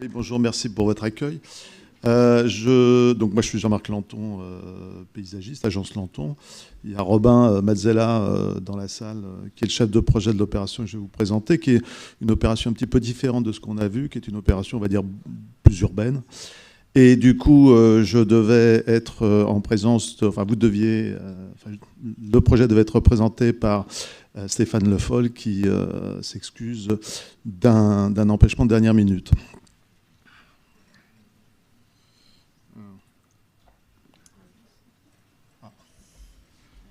Oui, bonjour, merci pour votre accueil. Donc moi, je suis Jean-Marc Lanton, paysagiste, agence Lanton. Il y a Robin Mazzella dans la salle, qui est le chef de projet de l'opération que je vais vous présenter, qui est une opération un petit peu différente de ce qu'on a vu, qui est une opération, on va dire, plus urbaine. Et du coup, je devais être en présence, enfin vous deviez, le projet devait être représenté par Stéphane Le Foll, qui s'excuse d'un empêchement de dernière minute.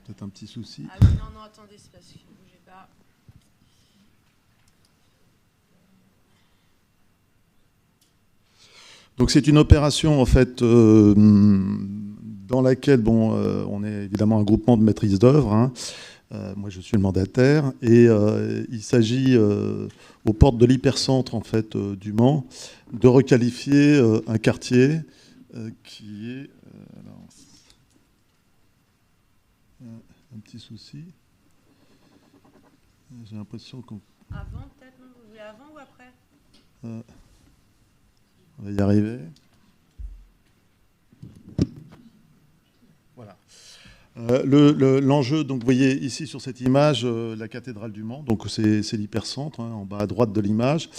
Peut-être un petit souci. Ah oui, non, non, attendez, c'est parce que ne bougez pas. Donc c'est une opération en fait dans laquelle on est évidemment un groupement de maîtrise d'œuvre. Hein. Moi je suis le mandataire et il s'agit aux portes de l'hypercentre en fait du Mans de requalifier un quartier qui est alors, un petit souci. J'ai l'impression qu'on Avant, peut-être, non? Vous voulez avant ou après? on va y arriver. Voilà. L'enjeu, donc vous voyez ici sur cette image la cathédrale du Mans, donc c'est l'hypercentre, hein, en bas à droite de l'image,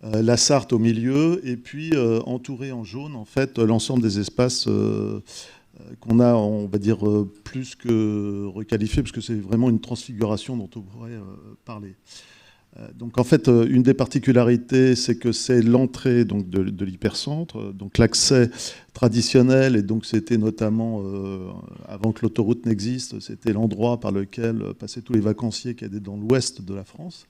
la Sarthe au milieu, et puis entouré en jaune en fait l'ensemble des espaces qu'on a, on va dire, plus que requalifiés, parce que c'est vraiment une transfiguration dont on pourrait parler. Donc en fait, une des particularités, c'est que c'est l'entrée donc de l'hypercentre, donc l'accès traditionnel, et donc c'était notamment, avant que l'autoroute n'existe, c'était l'endroit par lequel passaient tous les vacanciers qui étaient dans l'ouest de la France,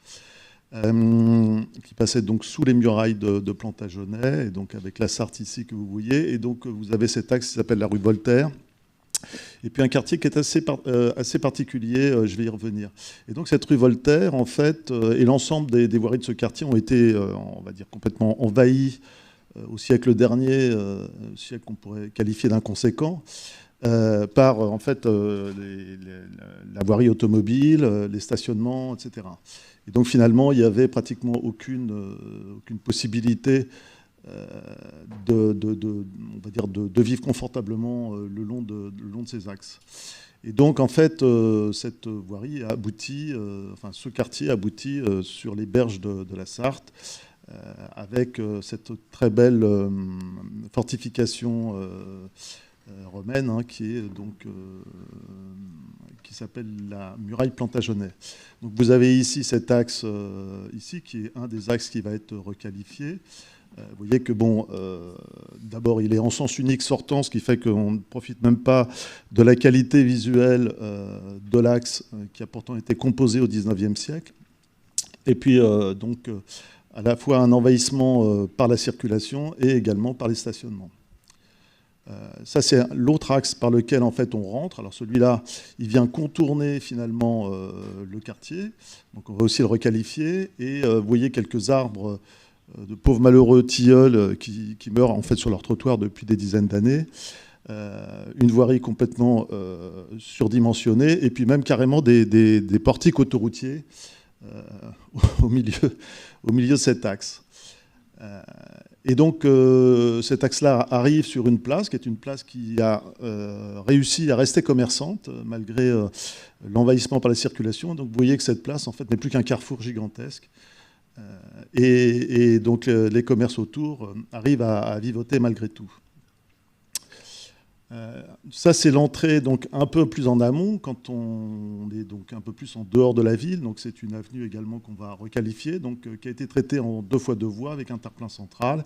qui passaient donc sous les murailles de Plantagenet, et donc avec la Sarthe ici que vous voyez, et donc vous avez cet axe qui s'appelle la rue Voltaire, et puis un quartier qui est assez particulier, je vais y revenir. Et donc cette rue Voltaire, en fait, et l'ensemble des voiries de ce quartier ont été, on va dire, complètement envahies au siècle dernier, siècle qu'on pourrait qualifier d'inconséquent, par en fait la voirie automobile, les stationnements, etc. Et donc finalement, il n'y avait pratiquement aucune possibilité on va dire de vivre confortablement le long de ces axes. Et donc, en fait, cette voirie a abouti, enfin, ce quartier aboutit sur les berges de la Sarthe, avec cette très belle fortification romaine, hein, qui est donc qui s'appelle la muraille Plantagenet. Donc, vous avez ici cet axe ici, qui est un des axes qui va être requalifié. Vous voyez que, bon, d'abord, il est en sens unique sortant, ce qui fait qu'on ne profite même pas de la qualité visuelle de l'axe qui a pourtant été composé au XIXe siècle. Et puis, donc, à la fois un envahissement par la circulation et également par les stationnements. Ça, c'est l'autre axe par lequel, en fait, on rentre. Alors, celui-là, il vient contourner, finalement, le quartier. Donc, on va aussi le requalifier. Et vous voyez quelques arbres de pauvres malheureux tilleuls qui meurent en fait sur leur trottoir depuis des dizaines d'années. Une voirie complètement surdimensionnée, et puis même carrément des portiques autoroutiers au milieu de cet axe. Et donc cet axe-là arrive sur une place qui est une place qui a réussi à rester commerçante malgré l'envahissement par la circulation. Donc vous voyez que cette place en fait n'est plus qu'un carrefour gigantesque. Et donc les commerces autour arrivent à vivoter malgré tout. Ça, c'est l'entrée donc un peu plus en amont, quand on est donc un peu plus en dehors de la ville. Donc c'est une avenue également qu'on va requalifier, donc qui a été traitée en 2 fois 2 voies avec un terre-plein central.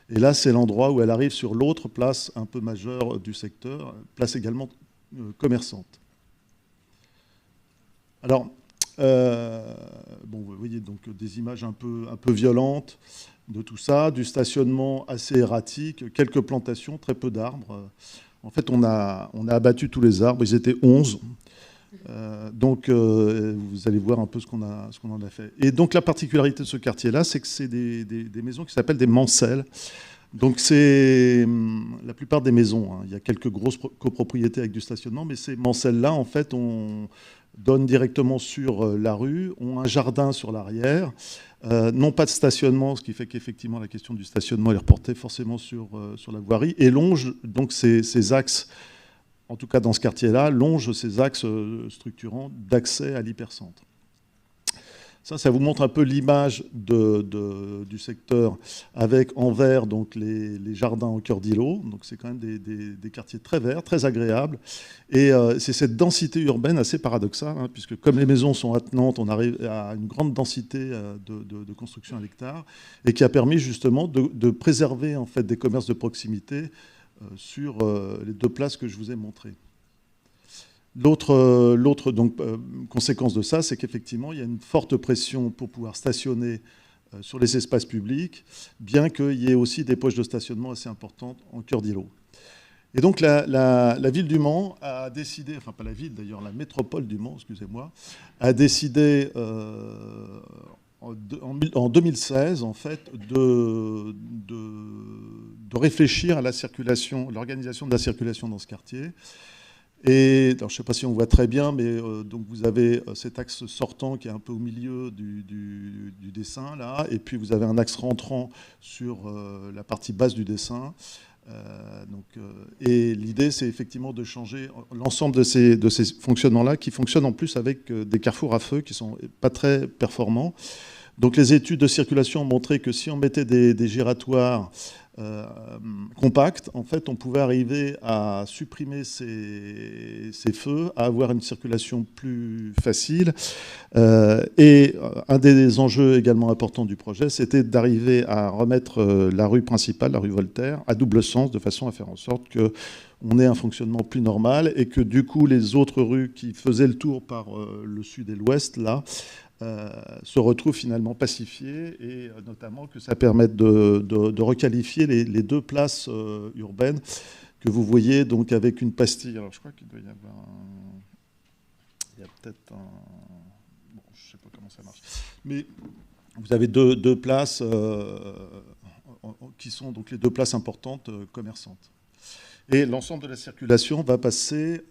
Et là, c'est l'endroit où elle arrive sur l'autre place un peu majeure du secteur, place également commerçante. Alors, bon, vous voyez donc des images un peu violentes de tout ça, du stationnement assez erratique, quelques plantations, très peu d'arbres. En fait, on a abattu tous les arbres, ils étaient 11. Donc, vous allez voir un peu ce qu'on en a fait. Et donc, la particularité de ce quartier-là, c'est que c'est des maisons qui s'appellent des mancelles. Donc, c'est la plupart des maisons. Hein. Il y a quelques grosses copropriétés avec du stationnement, mais ces mancelles-là, en fait, on donne directement sur la rue, ont un jardin sur l'arrière, non pas de stationnement, ce qui fait qu'effectivement la question du stationnement est reportée forcément sur la voirie, et longe donc ces axes, en tout cas dans ce quartier-là, longe ces axes structurants d'accès à l'hypercentre. Ça vous montre un peu l'image du secteur avec en vert donc les jardins en cœur d'îlot. Donc c'est quand même des quartiers très verts, très agréables. Et c'est cette densité urbaine assez paradoxale, hein, puisque comme les maisons sont attenantes, on arrive à une grande densité de construction à l'hectare, et qui a permis justement de préserver en fait des commerces de proximité sur les 2 places que je vous ai montrées. L'autre conséquence de ça, c'est qu'effectivement, il y a une forte pression pour pouvoir stationner sur les espaces publics, bien qu'il y ait aussi des poches de stationnement assez importantes en cœur d'îlot. Et donc la ville du Mans a décidé, enfin pas la ville d'ailleurs, la métropole du Mans, excusez-moi, a décidé en 2016 en fait de réfléchir à la circulation, l'organisation de la circulation dans ce quartier. Et alors, je ne sais pas si on voit très bien, mais donc vous avez cet axe sortant qui est un peu au milieu du dessin, là, et puis vous avez un axe rentrant sur la partie basse du dessin. Et l'idée, c'est effectivement de changer l'ensemble de ces fonctionnements-là, qui fonctionnent en plus avec des carrefours à feu qui ne sont pas très performants. Donc les études de circulation ont montré que si on mettait des giratoires compacts, en fait, on pouvait arriver à supprimer ces feux, à avoir une circulation plus facile. Et un des enjeux également importants du projet, c'était d'arriver à remettre la rue principale, la rue Voltaire, à double sens, de façon à faire en sorte qu'on ait un fonctionnement plus normal et que du coup, les autres rues qui faisaient le tour par le sud et l'ouest, là, se retrouvent finalement pacifiés, et notamment que ça permette de requalifier les 2 places urbaines que vous voyez donc avec une pastille. Alors je crois qu'il doit y avoir il y a peut-être un... Bon, je ne sais pas comment ça marche. Mais vous avez deux places qui sont donc les 2 places importantes commerçantes. Et l'ensemble de la circulation va passer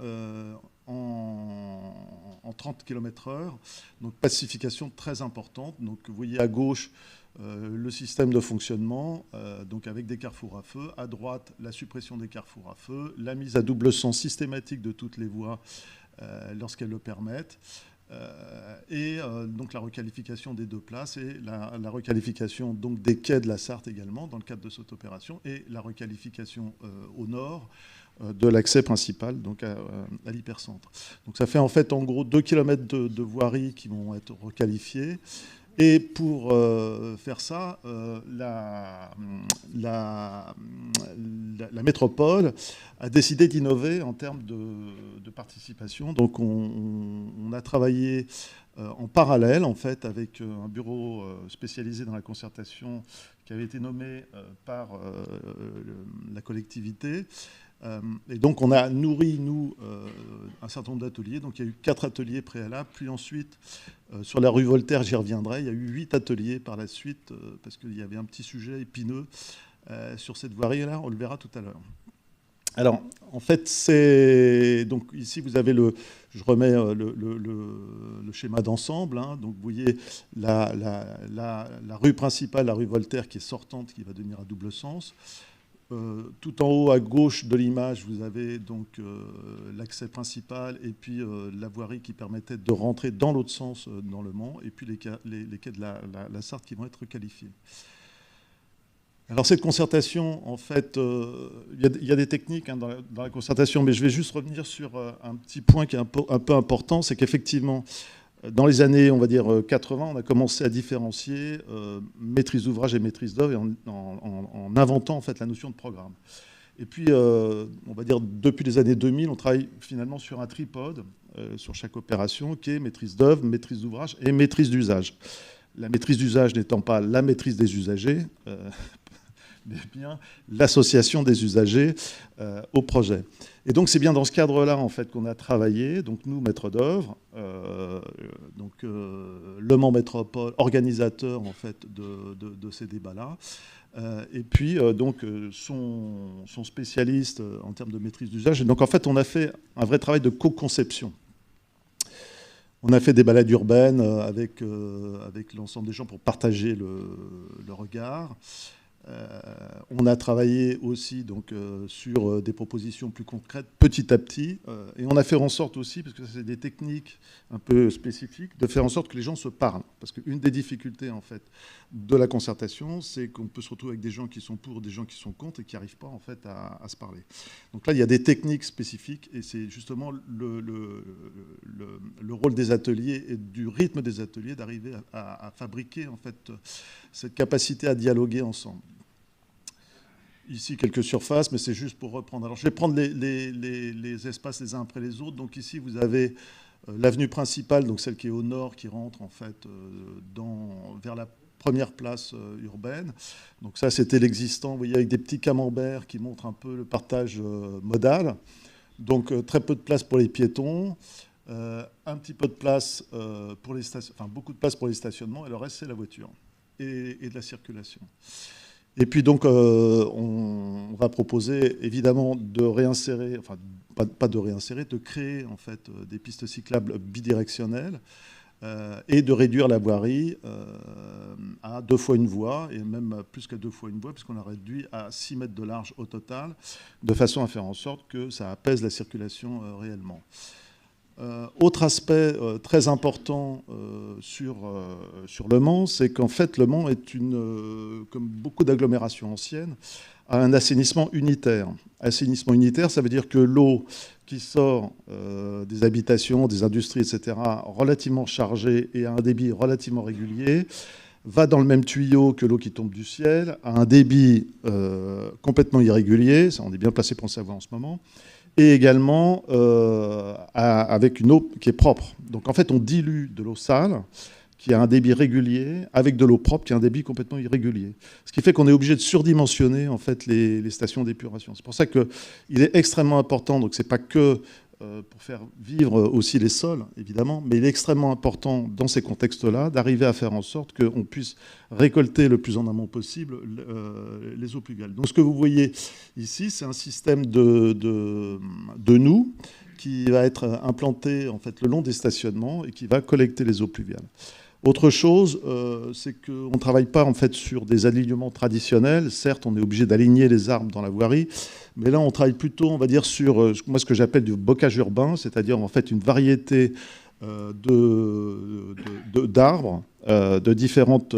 en 30 km/h, donc pacification très importante. Donc vous voyez à gauche le système de fonctionnement, donc avec des carrefours à feu. À droite, la suppression des carrefours à feu, la mise à double sens systématique de toutes les voies lorsqu'elles le permettent. Donc la requalification des 2 places et la requalification donc des quais de la Sarthe également dans le cadre de cette opération, et la requalification au nord de l'accès principal donc à l'hypercentre. Donc ça fait en fait en gros 2 km de voiries qui vont être requalifiées. Et pour faire ça, la métropole a décidé d'innover en termes de participation. Donc on a travaillé en parallèle en fait avec un bureau spécialisé dans la concertation qui avait été nommé par la collectivité. Et donc on a nourri, nous, un certain nombre d'ateliers. Donc il y a eu 4 ateliers préalables, puis ensuite, sur la rue Voltaire, j'y reviendrai, il y a eu 8 ateliers par la suite, parce qu'il y avait un petit sujet épineux sur cette voirie-là, on le verra tout à l'heure. Alors, en fait, c'est... Donc ici, vous avez je remets le schéma d'ensemble, hein. Donc vous voyez la rue principale, la rue Voltaire, qui est sortante, qui va devenir à double sens. Tout en haut à gauche de l'image, vous avez donc l'accès principal et puis la voirie qui permettait de rentrer dans l'autre sens dans le Mans, et puis les quais de la Sarthe qui vont être qualifiés. Alors cette concertation, en fait, il y a des techniques hein, dans la concertation, mais je vais juste revenir sur un petit point qui est un peu important, c'est qu'effectivement, dans les années, on va dire 80, on a commencé à différencier maîtrise d'ouvrage et maîtrise d'œuvre en inventant en fait la notion de programme. Et puis, on va dire depuis les années 2000, on travaille finalement sur un tripode sur chaque opération qui est maîtrise d'œuvre, maîtrise d'ouvrage et maîtrise d'usage. La maîtrise d'usage n'étant pas la maîtrise des usagers, mais bien l'association des usagers au projet. Et donc c'est bien dans ce cadre-là en fait qu'on a travaillé, donc nous maîtres d'œuvre, Le Mans Métropole, organisateur en fait de ces débats-là, et puis son spécialiste en termes de maîtrise d'usage. Et donc en fait on a fait un vrai travail de co-conception. On a fait des balades urbaines avec l'ensemble des gens pour partager le regard. On a travaillé aussi donc, sur des propositions plus concrètes petit à petit. Et on a fait en sorte aussi, parce que c'est des techniques un peu spécifiques, de faire en sorte que les gens se parlent. Parce qu'une des difficultés en fait, de la concertation, c'est qu'on peut se retrouver avec des gens qui sont pour, des gens qui sont contre et qui n'arrivent pas en fait, à se parler. Donc là, il y a des techniques spécifiques et c'est justement le rôle des ateliers et du rythme des ateliers d'arriver à fabriquer en fait, cette capacité à dialoguer ensemble. Ici, quelques surfaces, mais c'est juste pour reprendre. Alors, je vais prendre les espaces les uns après les autres. Donc ici, vous avez l'avenue principale, donc celle qui est au nord, qui rentre en fait vers la première place urbaine. Donc ça, c'était l'existant, vous voyez, avec des petits camemberts qui montrent un peu le partage modal. Donc très peu de place pour les piétons, un petit peu de place pour les stationnements, enfin beaucoup de place pour les stationnements, et le reste, c'est la voiture et de la circulation. Et puis donc, on va proposer évidemment de réinsérer, enfin pas de réinsérer, de créer en fait des pistes cyclables bidirectionnelles et de réduire la voirie à 2 fois une voie, et même plus qu'à 2 fois une voie, puisqu'on a réduit à 6 mètres de large au total, de façon à faire en sorte que ça apaise la circulation réellement. Autre aspect très important sur Le Mans, c'est qu'en fait, Le Mans est comme beaucoup d'agglomérations anciennes, a un assainissement unitaire. Assainissement unitaire, ça veut dire que l'eau qui sort des habitations, des industries, etc., relativement chargée et à un débit relativement régulier, va dans le même tuyau que l'eau qui tombe du ciel, à un débit complètement irrégulier, ça on est bien placé pour le savoir en ce moment, et également avec une eau qui est propre. Donc en fait, on dilue de l'eau sale, qui a un débit régulier, avec de l'eau propre, qui a un débit complètement irrégulier. Ce qui fait qu'on est obligé de surdimensionner en fait, les stations d'épuration. C'est pour ça qu'il est extrêmement important, donc ce n'est pas que pour faire vivre aussi les sols, évidemment, mais il est extrêmement important dans ces contextes-là d'arriver à faire en sorte qu'on puisse récolter le plus en amont possible les eaux pluviales. Donc ce que vous voyez ici, c'est un système de noues qui va être implanté en fait, le long des stationnements et qui va collecter les eaux pluviales. Autre chose, c'est qu'on ne travaille pas en fait, sur des alignements traditionnels. Certes, on est obligé d'aligner les arbres dans la voirie, mais là, on travaille plutôt, on va dire, sur moi, ce que j'appelle du bocage urbain, c'est-à-dire en fait une variété d'arbres de différentes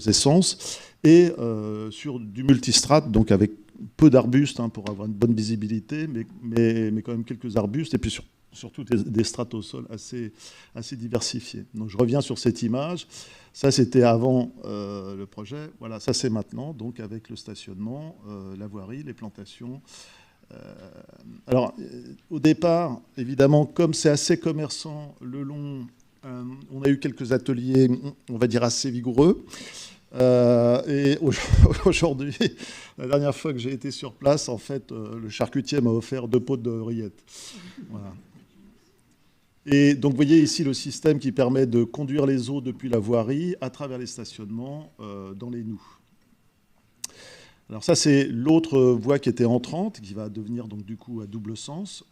essences et sur du multistrate, donc avec peu d'arbustes pour avoir une bonne visibilité, mais quand même quelques arbustes, et puis surtout des strates au sol assez diversifiées. Donc je reviens sur cette image. Ça, c'était avant le projet. Voilà, ça, c'est maintenant, donc avec le stationnement, la voirie, les plantations. Alors, au départ, évidemment, comme c'est assez commerçant le long, on a eu quelques ateliers, on va dire, assez vigoureux. Et aujourd'hui, la dernière fois que j'ai été sur place, en fait, le charcutier m'a offert 2 pots de rillettes. Voilà. Et donc, vous voyez ici le système qui permet de conduire les eaux depuis la voirie à travers les stationnements dans les noues. Alors ça, c'est l'autre voie qui était entrante, qui va devenir donc du coup à double sens,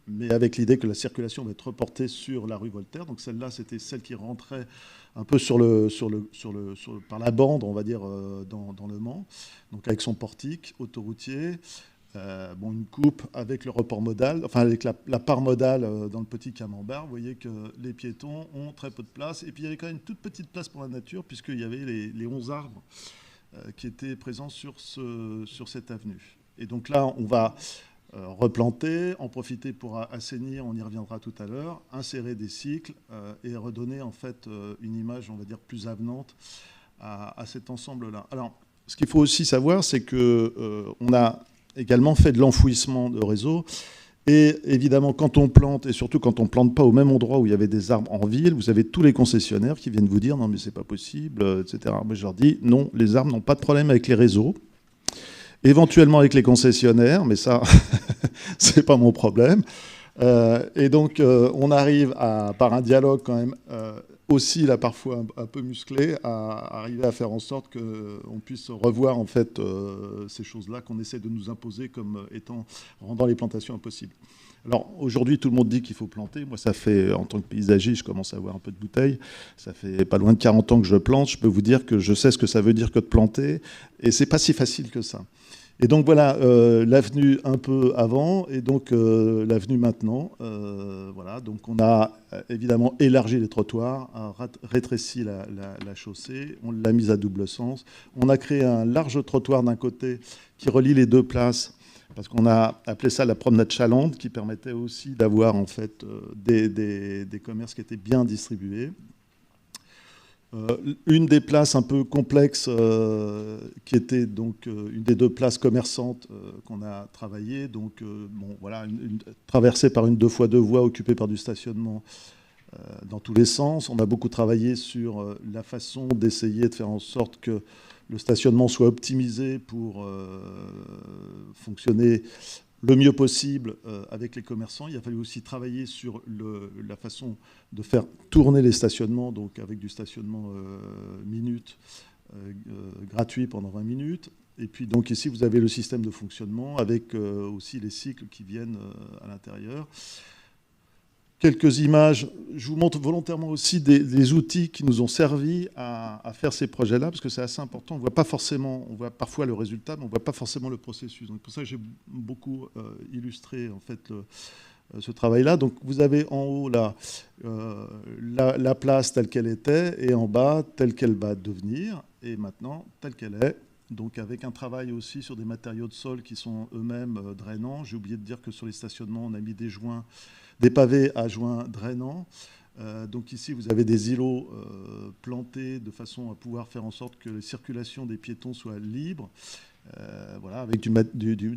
mais avec l'idée que la circulation va être reportée sur la rue Voltaire. Donc celle-là, c'était celle qui rentrait un peu par la bande, on va dire, dans Le Mans, donc avec son portique autoroutier. Une coupe avec le report modal, enfin avec la part modale dans le petit camembert. Vous voyez que les piétons ont très peu de place. Et puis il y avait quand même une toute petite place pour la nature, puisqu'il y avait les 11 arbres qui étaient présents sur cette avenue. Et donc là, on va replanter, en profiter pour assainir, on y reviendra tout à l'heure, insérer des cycles et redonner en fait une image, on va dire, plus avenante à cet ensemble-là. Alors, ce qu'il faut aussi savoir, c'est qu'on a également fait de l'enfouissement de réseau. Et évidemment, quand on plante, et surtout quand on ne plante pas au même endroit où il y avait des arbres en ville, vous avez tous les concessionnaires qui viennent vous dire « non mais c'est pas possible », etc. Moi je leur dis « non, les arbres n'ont pas de problème avec les réseaux, éventuellement avec les concessionnaires, mais ça, c'est pas mon problème ». Et donc on arrive par un dialogue quand même aussi là parfois un peu musclé à arriver à faire en sorte qu'on puisse revoir en fait ces choses-là qu'on essaie de nous imposer comme étant rendant les plantations impossibles. Alors aujourd'hui tout le monde dit qu'il faut planter. Moi ça fait en tant que paysagiste je commence à avoir un peu de bouteille. Ça fait pas loin de 40 ans que je plante. Je peux vous dire que je sais ce que ça veut dire que de planter et c'est pas si facile que ça. Et donc voilà, l'avenue un peu avant et donc l'avenue maintenant. Voilà, donc on a évidemment élargi les trottoirs, rétréci la chaussée, on l'a mise à double sens. On a créé un large trottoir d'un côté qui relie les deux places, parce qu'on a appelé ça la promenade Chalandre, qui permettait aussi d'avoir en fait des commerces qui étaient bien distribués. Une des places un peu complexes, qui était donc une des deux places commerçantes qu'on a travaillé, donc bon, voilà, traversée par une 2x2 voies occupée par du stationnement dans tous les sens. On a beaucoup travaillé sur la façon d'essayer de faire en sorte que le stationnement soit optimisé pour fonctionner le mieux possible avec les commerçants. Il a fallu aussi travailler sur la façon de faire tourner les stationnements, donc avec du stationnement minute gratuit pendant 20 minutes. Et puis donc ici, vous avez le système de fonctionnement avec aussi les cycles qui viennent à l'intérieur. Quelques images. Je vous montre volontairement aussi des outils qui nous ont servi à faire ces projets-là, parce que c'est assez important. On voit parfois le résultat, mais on ne voit pas forcément le processus. Donc pour ça, j'ai beaucoup illustré en fait ce travail-là. Donc vous avez en haut là, la place telle qu'elle était, et en bas telle qu'elle va devenir, et maintenant telle qu'elle est. Donc avec un travail aussi sur des matériaux de sol qui sont eux-mêmes drainants. J'ai oublié de dire que sur les stationnements, on a mis des pavés à joints drainants. Donc ici, vous avez des îlots plantés de façon à pouvoir faire en sorte que la circulation des piétons soit libre. Voilà, avec du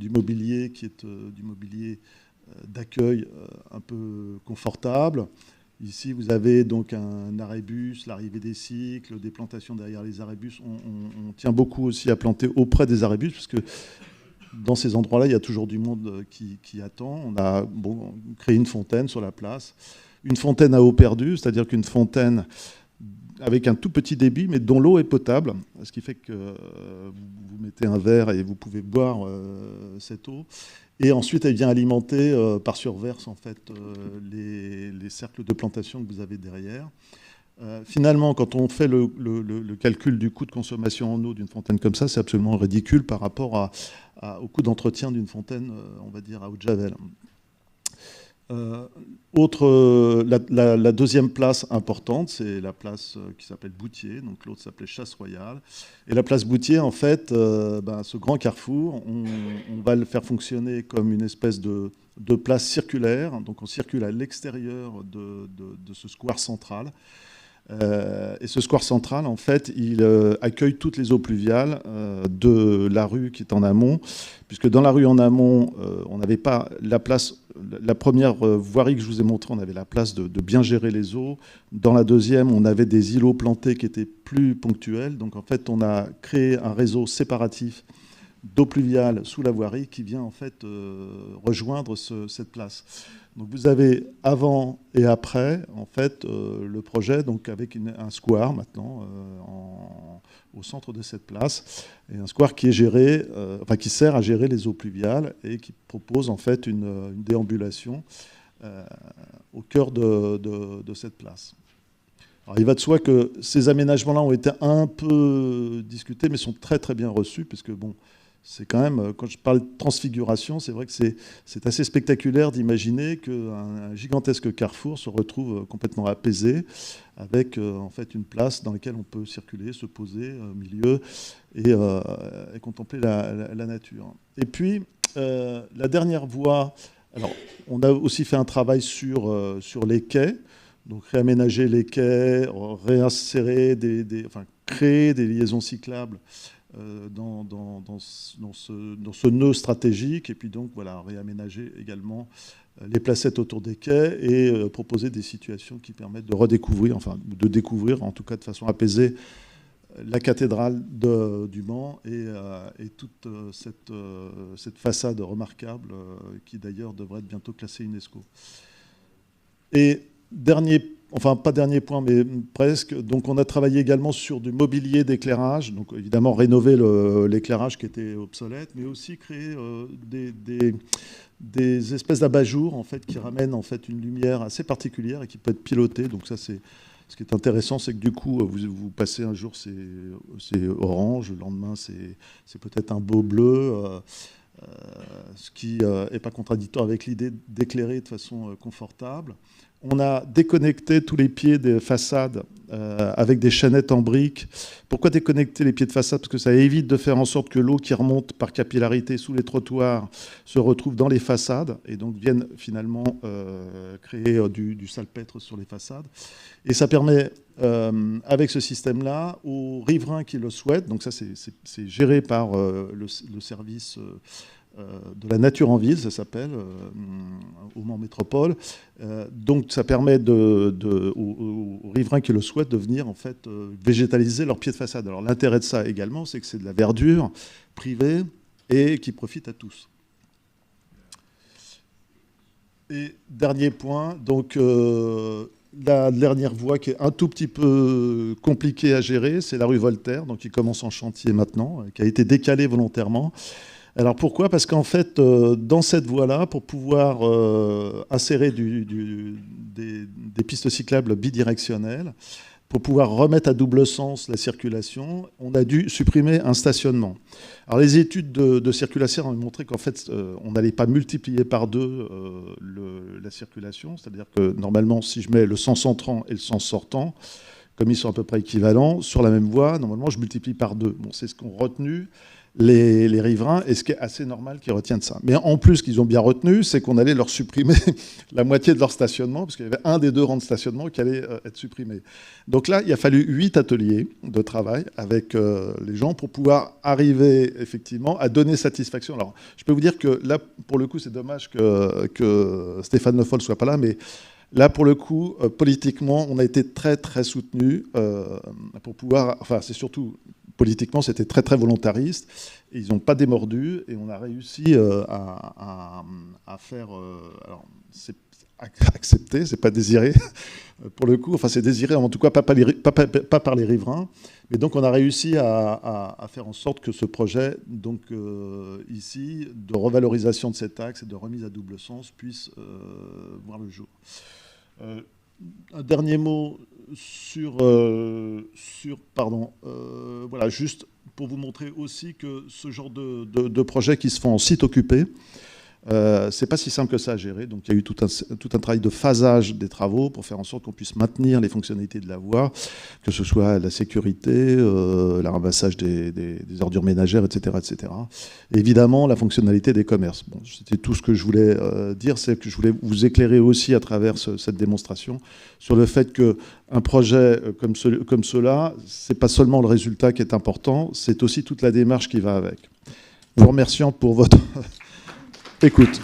mobilier qui est du mobilier d'accueil un peu confortable. Ici, vous avez donc un arrêbus, l'arrivée des cycles, des plantations derrière les arrêbus. On tient beaucoup aussi à planter auprès des arrêbus, parce que dans ces endroits-là, il y a toujours du monde qui attend. On a créé une fontaine sur la place. Une fontaine à eau perdue, c'est-à-dire qu'une fontaine avec un tout petit débit, mais dont l'eau est potable, ce qui fait que vous mettez un verre et vous pouvez boire cette eau. Et ensuite, elle vient alimenter par surverse en fait, les cercles de plantation que vous avez derrière. Finalement, quand on fait le calcul du coût de consommation en eau d'une fontaine comme ça, c'est absolument ridicule par rapport au coût d'entretien d'une fontaine, on va dire, à eau de Javel. La deuxième place importante, c'est la place qui s'appelle Boutier, donc l'autre s'appelait Chasse Royale. Et la place Boutier, en fait, ce grand carrefour, on va le faire fonctionner comme une espèce de place circulaire. Donc on circule à l'extérieur de ce square central. Et ce square central, en fait, il accueille toutes les eaux pluviales de la rue qui est en amont, puisque dans la rue en amont, on n'avait pas la place. La première voirie que je vous ai montrée, on avait la place de bien gérer les eaux. Dans la deuxième, on avait des îlots plantés qui étaient plus ponctuels. Donc, en fait, on a créé un réseau séparatif d'eau pluviale sous la voirie qui vient, en fait, rejoindre cette place. Donc vous avez avant et après en fait le projet, donc avec un square maintenant au centre de cette place, et un square qui est géré, qui sert à gérer les eaux pluviales et qui propose en fait une déambulation au cœur de cette place. Alors, il va de soi que ces aménagements-là ont été un peu discutés, mais sont très très bien reçus, puisque bon. C'est quand même, quand je parle de transfiguration, c'est vrai que c'est assez spectaculaire d'imaginer qu'un gigantesque carrefour se retrouve complètement apaisé, avec en fait une place dans laquelle on peut circuler, se poser au milieu et contempler la nature. Et puis, la dernière voie, alors on a aussi fait un travail sur les quais, donc réaménager les quais, réinsérer créer des liaisons cyclables dans ce nœud stratégique, et puis donc voilà, réaménager également les placettes autour des quais et proposer des situations qui permettent de redécouvrir, enfin de découvrir en tout cas de façon apaisée la cathédrale du Mans et toute cette façade remarquable qui d'ailleurs devrait être bientôt classée UNESCO. Et enfin pas dernier point, mais presque. Donc on a travaillé également sur du mobilier d'éclairage, donc évidemment rénover l'éclairage qui était obsolète, mais aussi créer des espèces d'abat-jour en fait, qui ramènent en fait, une lumière assez particulière et qui peut être pilotée. Donc ça, c'est ce qui est intéressant, c'est que du coup, vous passez un jour, c'est orange, le lendemain, c'est peut-être un beau bleu, ce qui n'est pas contradictoire avec l'idée d'éclairer de façon confortable. On a déconnecté tous les pieds des façades avec des chaînettes en briques. Pourquoi déconnecter les pieds de façade? Parce que ça évite de faire en sorte que l'eau qui remonte par capillarité sous les trottoirs se retrouve dans les façades et donc vienne finalement créer du salpêtre sur les façades. Et ça permet, avec ce système-là, aux riverains qui le souhaitent, donc ça c'est géré par le service de la nature en ville, ça s'appelle, au Mans Métropole. Donc ça permet aux riverains qui le souhaitent de venir en fait végétaliser leurs pieds de façade. Alors l'intérêt de ça également, c'est que c'est de la verdure privée et qui profite à tous. Et dernier point, donc la dernière voie qui est un tout petit peu compliquée à gérer, c'est la rue Voltaire, donc qui commence en chantier maintenant, qui a été décalée volontairement. Alors pourquoi? Parce qu'en fait, dans cette voie-là, pour pouvoir insérer des pistes cyclables bidirectionnelles, pour pouvoir remettre à double sens la circulation, on a dû supprimer un stationnement. Alors les études de circulation ont montré qu'en fait, on n'allait pas multiplier par deux la circulation, c'est-à-dire que normalement, si je mets le sens entrant et le sens sortant, comme ils sont à peu près équivalents, sur la même voie, normalement, je multiplie par deux. Bon, c'est ce qu'ont retenu les riverains, et ce qui est assez normal qu'ils retiennent ça. Mais en plus, ce qu'ils ont bien retenu, c'est qu'on allait leur supprimer la moitié de leur stationnement, parce qu'il y avait un des deux rangs de stationnement qui allait être supprimé. Donc là, il a fallu 8 ateliers de travail avec les gens pour pouvoir arriver, effectivement, à donner satisfaction. Alors, je peux vous dire que là, pour le coup, c'est dommage que Stéphane Le Foll ne soit pas là, mais là, pour le coup, politiquement, on a été très, très soutenus pour pouvoir... Enfin, c'est surtout... Politiquement, c'était très, très volontariste. Et ils n'ont pas démordu. Et on a réussi à faire... alors, c'est accepté, c'est pas désiré, pour le coup. Enfin, c'est désiré, en tout cas, pas par les riverains. Mais donc, on a réussi à faire en sorte que ce projet, donc ici, de revalorisation de cet axe et de remise à double sens, puisse voir le jour. Un dernier mot voilà, juste pour vous montrer aussi que ce genre de projets qui se font en site occupé, c'est pas si simple que ça à gérer. Donc il y a eu tout un travail de phasage des travaux pour faire en sorte qu'on puisse maintenir les fonctionnalités de la voie, que ce soit la sécurité, le ramassage des ordures ménagères, etc., etc. Et évidemment, la fonctionnalité des commerces. Bon, c'était tout ce que je voulais dire, c'est que je voulais vous éclairer aussi à travers cette démonstration sur le fait qu'un projet comme cela, c'est pas seulement le résultat qui est important, c'est aussi toute la démarche qui va avec. Vous remerciant pour votre... Écoute.